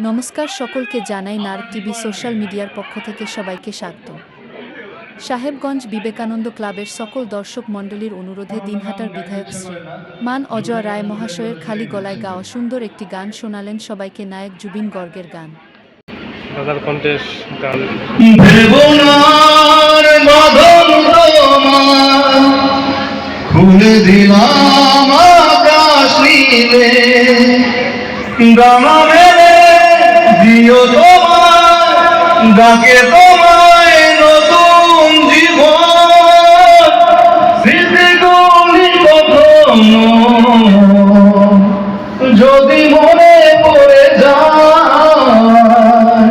নমস্কার সকলকে জানাই নার টিভি সোশ্যাল মিডিয়ার পক্ষ থেকে সবাইকে স্বাগত। সাহেবগঞ্জ বিবেকানন্দ ক্লাবের সকল দর্শক মণ্ডলীর অনুরোধে দিনহাটার বিধায়ক শ্রী মান অজয় রায় মহাশয়ের খালি গলায় গাওয়া সুন্দর একটি গান শোনালেন সবাইকে নায়ক জুবিন গর্গের গান। খুলে দিলাম আকাশ নীলে দানা মেলে দিও তোমার ডাকে তোমায় নতুন জীবন স্মৃতিগুলি কখনো যদি মনে পড়ে যায়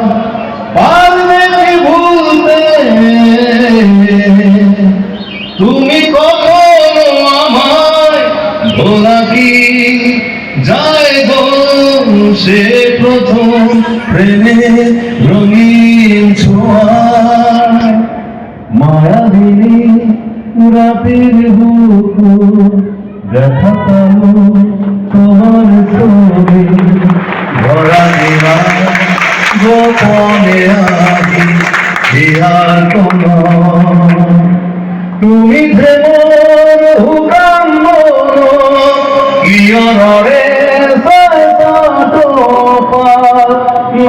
পারবে কি ভুলতে তুমি কখনো আমায় ভোলা কি যায় গো সে প্রথম প্রেমে রঙিন ছোঁয়া মায়াবিনী রাতের বুকু দেখা পাবো তোমার ছবি ভরা দিবা গোপনে আছি আর কোনো তুমি প্রেমর হুকাম ইয়রে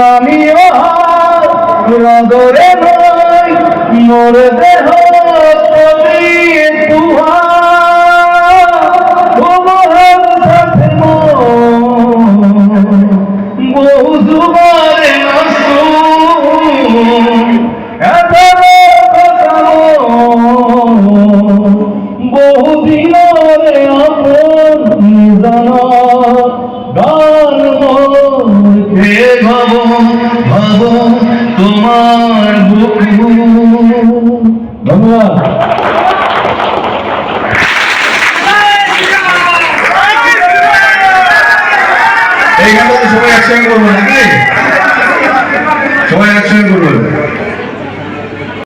আমিও নগরে নয় মোর দেহ বহু দুবারে বহুদিনরে আপন গান হে ভাব ভাব তোমার বুক। ধন্যবাদ। এই গানটা সবাই একসঙ্গে করবো নাকি? সবাই